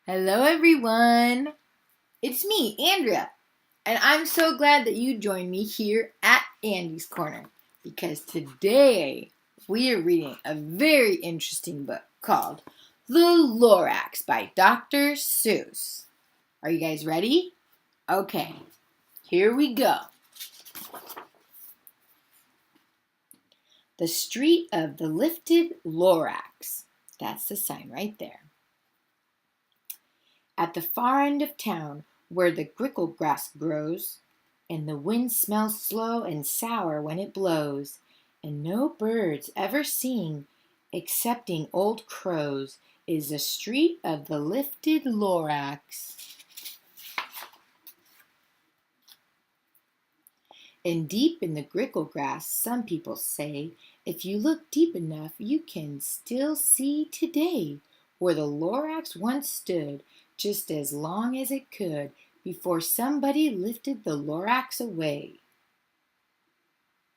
Hello, everyone. It's me, Andrea, and I'm so glad that you joined me here at Andie's Corner because today we are reading a very interesting book called The Lorax by Dr. Seuss. Are you guys ready? Okay, here we go. The Street of the Lifted Lorax. That's the sign right there. At the far end of town, where the grickle grass grows, and the wind smells slow and sour when it blows, and no birds ever sing, excepting old crows, is the street of the lifted Lorax. And deep in the grickle grass, some people say, if you look deep enough, you can still see today where the Lorax once stood, just as long as it could, before somebody lifted the Lorax away.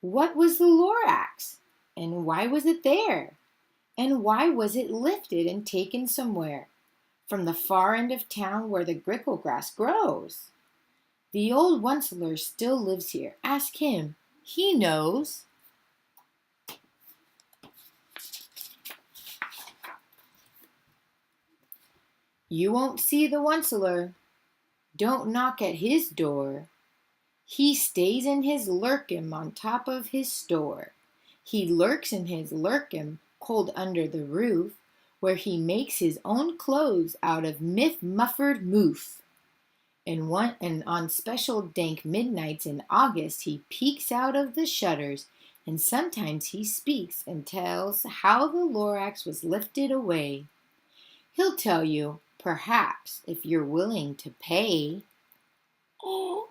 What was the Lorax? And why was it there? And why was it lifted and taken somewhere? From the far end of town where the grickle grass grows. The old Once-ler still lives here. Ask him. He knows. You won't see the Once-ler. Don't knock at his door. He stays in his lurkin on top of his store. He lurks in his lurkin cold under the roof, where he makes his own clothes out of muffered moof. And on special dank midnights in August, he peeks out of the shutters, and sometimes he speaks and tells how the Lorax was lifted away. He'll tell you, perhaps, if you're willing to pay. Oh.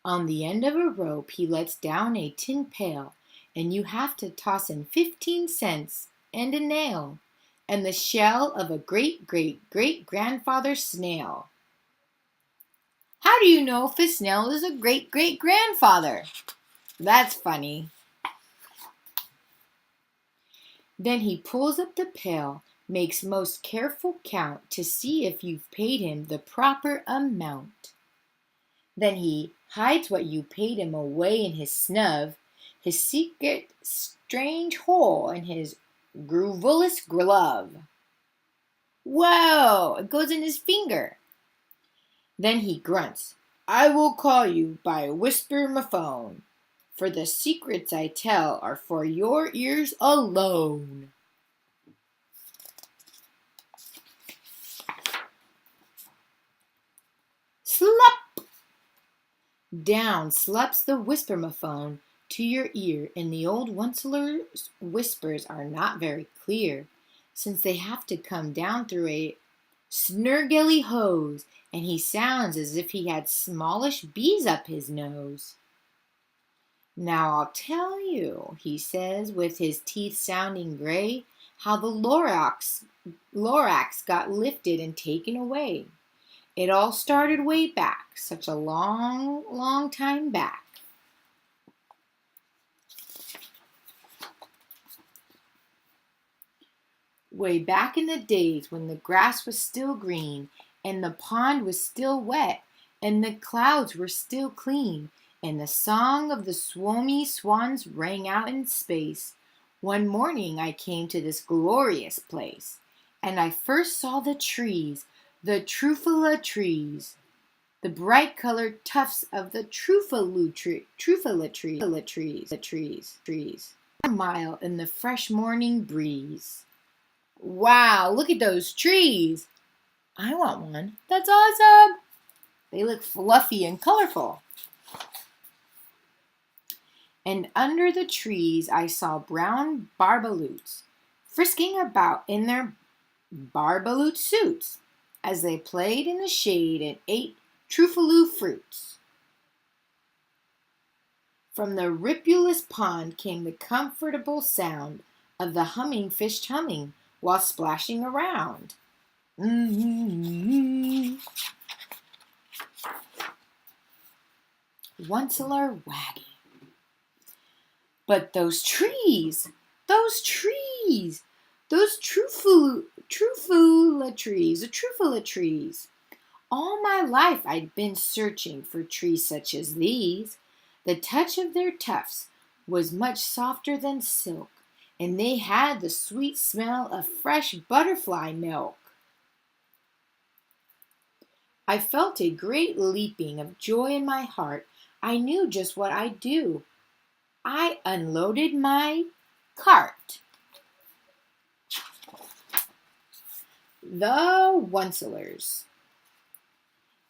On the end of a rope, he lets down a tin pail, and you have to toss in 15 cents and a nail, and the shell of a great-great-great-grandfather snail. How do you know if a snail is a great-great-grandfather? That's funny. Then he pulls up the pail, makes most careful count to see if you've paid him the proper amount. Then he hides what you paid him away in his snub, his secret strange hole in his groovulous glove. Whoa! It goes in his finger. Then he grunts, I will call you by whisper-ma-phone, for the secrets I tell are for your ears alone. Slop! Down slops the whisper-ma-phone to your ear, and the old Once-ler's whispers are not very clear, since they have to come down through a snurgelly hose, and he sounds as if he had smallish bees up his nose. Now I'll tell you, he says, with his teeth sounding gray, how the Lorax got lifted and taken away. It all started way back, such a long, long time back. Way back in the days when the grass was still green, and the pond was still wet, and the clouds were still clean, and the song of the swomy swans rang out in space. One morning I came to this glorious place, and I first saw the trees, the trufala trees, the bright-colored tufts of the trufala trees, a mile in the fresh morning breeze. Wow, look at those trees. I want one. That's awesome. They look fluffy and colorful. And under the trees I saw brown barbaloots frisking about in their barbaloot suits as they played in the shade and ate trufaloo fruits. From the ripulous pond came the comfortable sound of the humming fish humming while splashing around. Once-ler wagging. But those trees, Those trufula trees. All my life I'd been searching for trees such as these. The touch of their tufts was much softer than silk, and they had the sweet smell of fresh butterfly milk. I felt a great leaping of joy in my heart. I knew just what I'd do. I unloaded my cart. The Once-lers.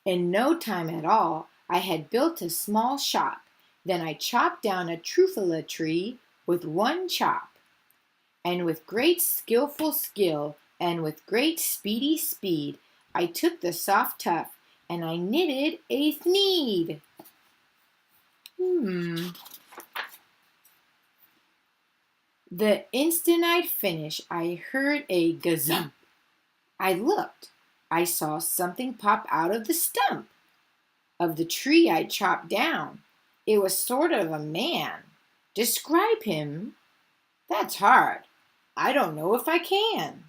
In no time at all, I had built a small shop. Then I chopped down a trufula tree with one chop. And with great skillful skill, and with great speedy speed, I took the soft tuft, and I knitted a Thneed. The instant I'd finished, I heard a gazump. I looked. I saw something pop out of the stump of the tree I'd chopped down. It was sort of a man. Describe him? That's hard. I don't know if I can.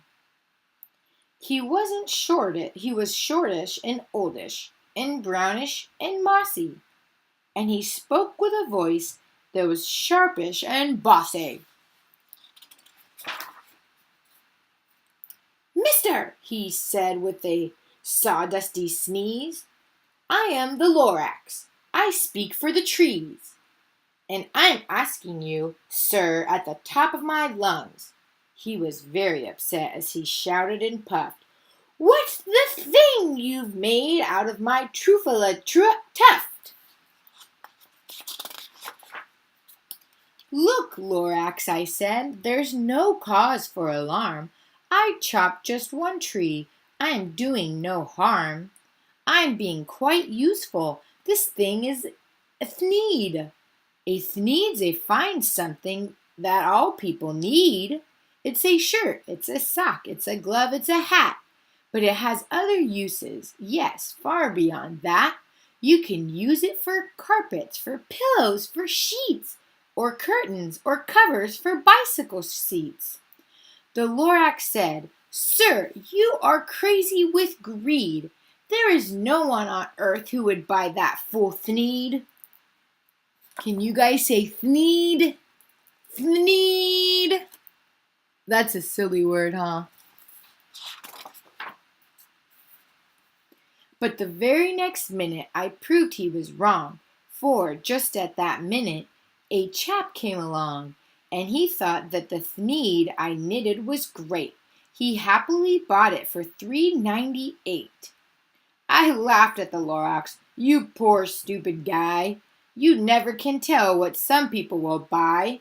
He wasn't short. He was shortish and oldish and brownish and mossy. And he spoke with a voice that was sharpish and bossy. Mister, he said with a sawdusty sneeze, I am the Lorax. I speak for the trees. And I'm asking you, sir, at the top of my lungs. He was very upset as he shouted and puffed, What's the thing you've made out of my trufula tuft? Look, Lorax, I said, there's no cause for alarm. I chopped just one tree. I am doing no harm. I'm being quite useful. This thing is a Thneed. A Thneed's a fine something that all people need. It's a shirt, it's a sock, it's a glove, it's a hat. But it has other uses. Yes, far beyond that. You can use it for carpets, for pillows, for sheets, or curtains, or covers for bicycle seats. The Lorax said, Sir, you are crazy with greed. There is no one on earth who would buy that fool Thneed. Can you guys say Thneed? Thneed. That's a silly word, huh? But the very next minute I proved he was wrong, for just at that minute a chap came along, and he thought that the Thneed I knitted was great. He happily bought it for $3.98. I laughed at the Lorax. You poor stupid guy. You never can tell what some people will buy.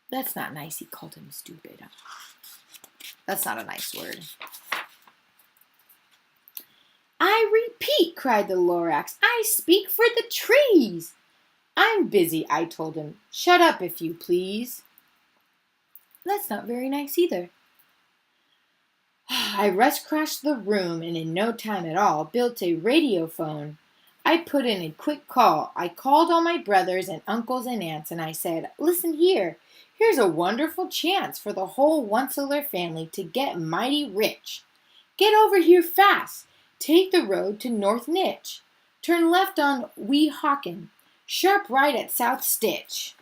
That's not nice. He called him stupid. That's not a nice word. I repeat, cried the Lorax, I speak for the trees. I'm busy, I told him. Shut up, if you please. That's not very nice either. I rush-crashed the room and in no time at all built a radiophone. I put in a quick call. I called all my brothers and uncles and aunts and I said, Listen here. Here's a wonderful chance for the whole Once-ler family to get mighty rich. Get over here fast. Take the road to North Nitch. Turn left on Weehawken. Sharp right at South Stitch.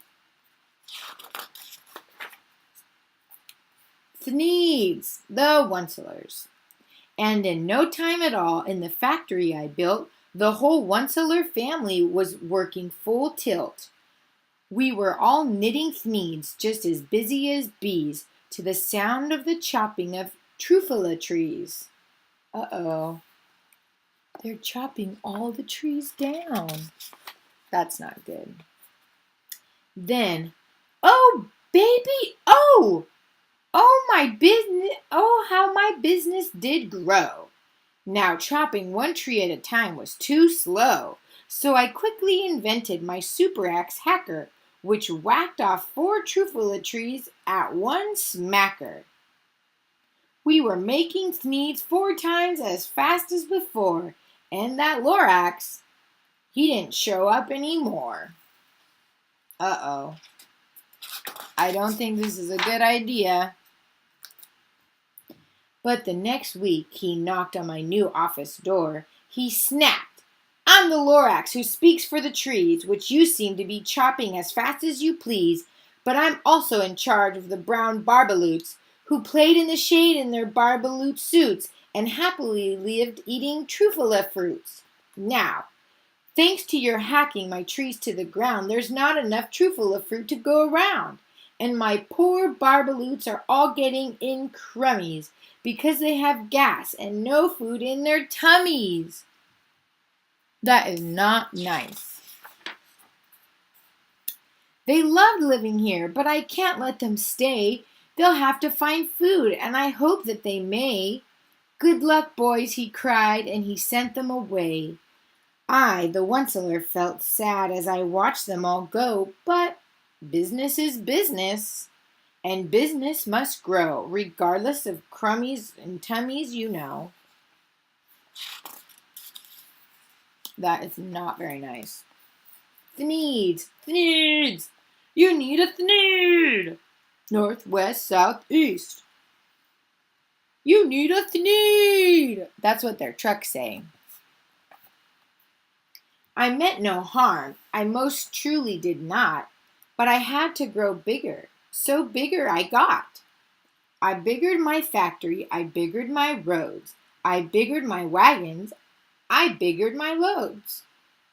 Thneeds, the Once-lers. And in no time at all, in the factory I built, the whole Once-ler family was working full tilt. We were all knitting Thneeds, just as busy as bees, to the sound of the chopping of trufula trees. Uh-oh. They're chopping all the trees down. That's not good. Then, oh, baby, oh! Oh, how my business did grow. Now chopping one tree at a time was too slow, so I quickly invented my super axe hacker, which whacked off 4 trufula trees at one smacker. We were making Thneeds 4 times as fast as before, and that Lorax, he didn't show up anymore. Uh-oh. I don't think this is a good idea. But the next week he knocked on my new office door. He snapped, "I'm the Lorax who speaks for the trees, which you seem to be chopping as fast as you please, but I'm also in charge of the brown barbaloots, who played in the shade in their barbaloot suits and happily lived eating truffula fruits. Now, thanks to your hacking my trees to the ground, there's not enough truffula fruit to go around, and my poor barbaloots are all getting in crummies because they have gas and no food in their tummies." That is not nice. "They loved living here, but I can't let them stay. They'll have to find food, and I hope that they may. Good luck, boys," he cried, and he sent them away. I, the Once-ler, felt sad as I watched them all go, but business is business, and business must grow, regardless of crummies and tummies, you know. That is not very nice. Thneeds, Thneeds, you need a Thneed. North, west, south, east. You need a Thneed. That's what their truck's saying. I meant no harm, I most truly did not, but I had to grow bigger, so bigger I got. I biggered my factory, I biggered my roads, I biggered my wagons, I biggered my loads.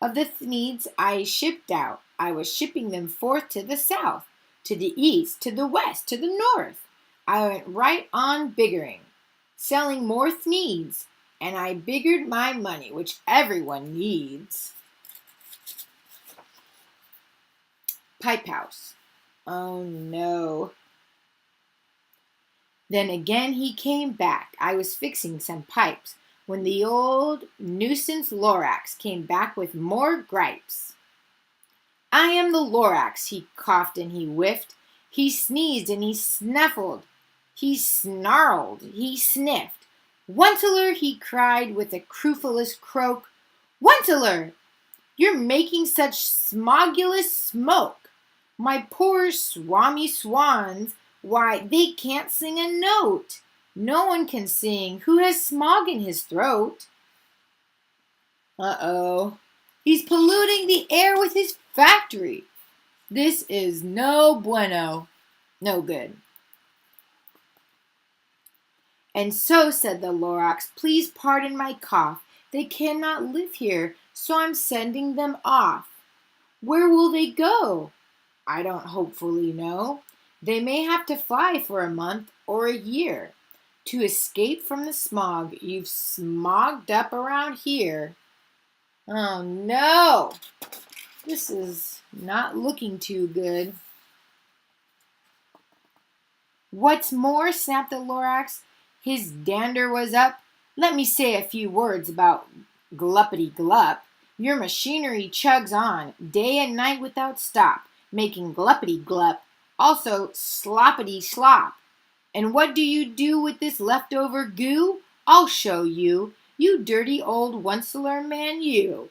Of the Thneeds I shipped out, I was shipping them forth to the south, to the east, to the west, to the north. I went right on biggering, selling more Thneeds, and I biggered my money, which everyone needs. Pipe house. Oh no. Then again he came back. I was fixing some pipes when the old nuisance Lorax came back with more gripes. "I am the Lorax," he coughed and he whiffed. He sneezed and he snuffled. He snarled. He sniffed. "Once-ler," he cried with a crufulous croak. "Once-ler, you're making such smogulous smoke. My poor swami swans, why, they can't sing a note. No one can sing who has smog in his throat." Uh-oh. He's polluting the air with his factory. This is no bueno. No good. "And so," said the Lorax, "please pardon my cough. They cannot live here, so I'm sending them off." "Where will they go?" "I don't hopefully know. They may have to fly for a month or a year to escape from the smog you've smogged up around here." Oh no! This is not looking too good. "What's more," snapped the Lorax, his dander was up, "let me say a few words about gluppity-glup. Your machinery chugs on, day and night without stop, making gluppity-glup, also sloppity-slop. And what do you do with this leftover goo? I'll show you, you dirty old Once-ler man, you."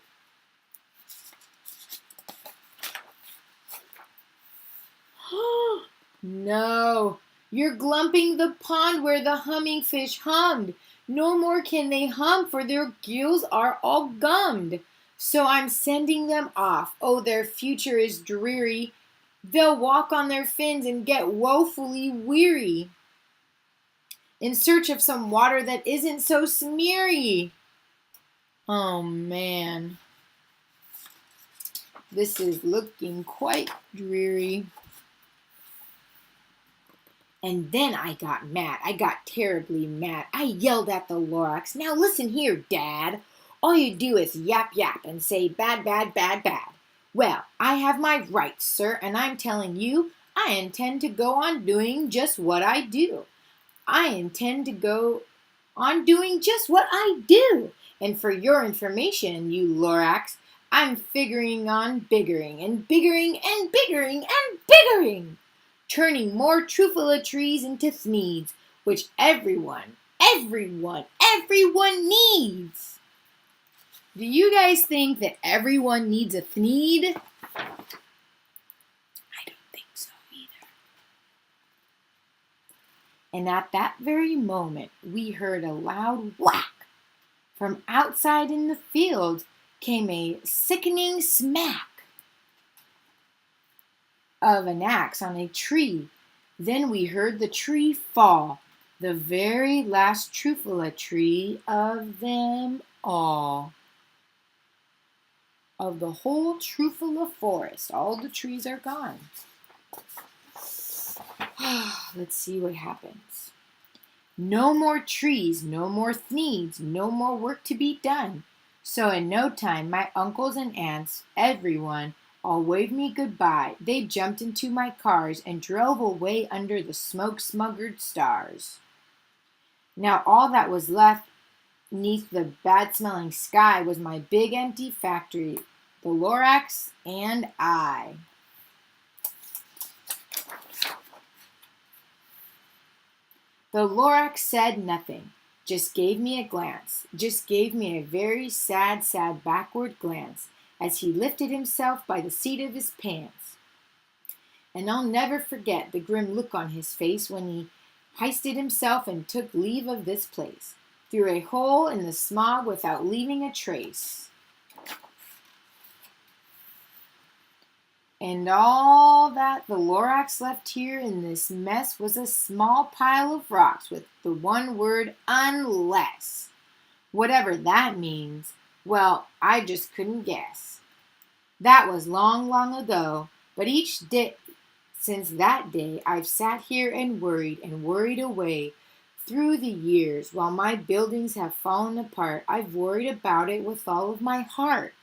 No, you're glumping the pond where the humming fish hummed. No more can they hum, for their gills are all gummed. So I'm sending them off. Oh, their future is dreary. They'll walk on their fins and get woefully weary, in search of some water that isn't so smeary. Oh man, this is looking quite dreary. And then I got mad. I got terribly mad. I yelled at the Lorax, "Now listen here, Dad. All you do is yap yap and say bad, bad, bad, bad. Well, I have my rights, sir, and I'm telling you, I intend to go on doing just what I do. I intend to go on doing just what I do. And for your information, you Lorax, I'm figuring on biggering and biggering and biggering and biggering, turning more truffula trees into Thneeds, which everyone needs." Do you guys think that everyone needs a Thneed? I don't think so either. And at that very moment, we heard a loud whack. From outside in the field came a sickening smack of an axe on a tree. Then we heard the tree fall, the very last truffula tree of them all. Of the whole truffula forest, all the trees are gone. Let's see what happens. No more trees, no more Thneeds, no more work to be done. So in no time, my uncles and aunts, everyone, all waved me goodbye. They jumped into my cars and drove away under the smoke-smuggered stars. Now all that was left neath the bad-smelling sky was my big empty factory, the Lorax and I. The Lorax said nothing, just gave me a glance, just gave me a very sad, sad backward glance as he lifted himself by the seat of his pants. And I'll never forget the grim look on his face when he hoisted himself and took leave of this place, through a hole in the smog without leaving a trace. And all that the Lorax left here in this mess was a small pile of rocks with the one word unless. Whatever that means, well, I just couldn't guess. That was long, long ago, but each day since that day I've sat here and worried away through the years. While my buildings have fallen apart, I've worried about it with all of my heart.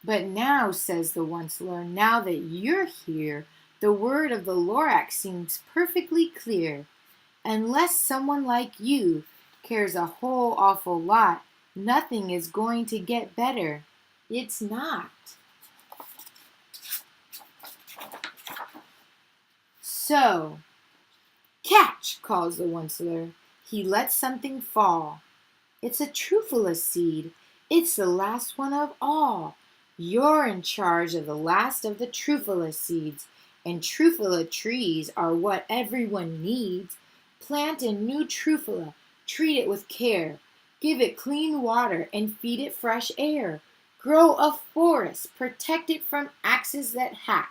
But now, says the Once-ler, now that you're here, the word of the Lorax seems perfectly clear. Unless someone like you cares a whole awful lot, nothing is going to get better. It's not. So, catch, calls the Once-ler. He lets something fall. It's a truffula seed. It's the last one of all. You're in charge of the last of the truffula seeds, and truffula trees are what everyone needs. Plant a new truffula, treat it with care, give it clean water, and feed it fresh air. Grow a forest, protect it from axes that hack.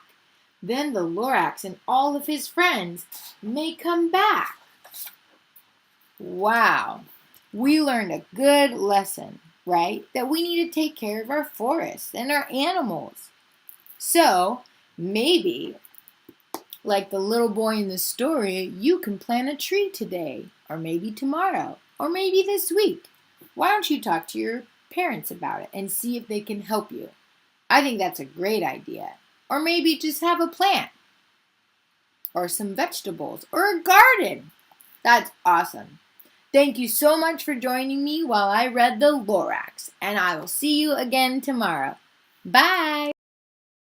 Then the Lorax and all of his friends may come back. Wow, we learned a good lesson, right? That we need to take care of our forests and our animals. So, maybe, like the little boy in the story, you can plant a tree today, or maybe tomorrow, or maybe this week. Why don't you talk to your parents about it and see if they can help you? I think that's a great idea. Or maybe just have a plant, or some vegetables, or a garden. That's awesome. Thank you so much for joining me while I read the Lorax, and I will see you again tomorrow. Bye!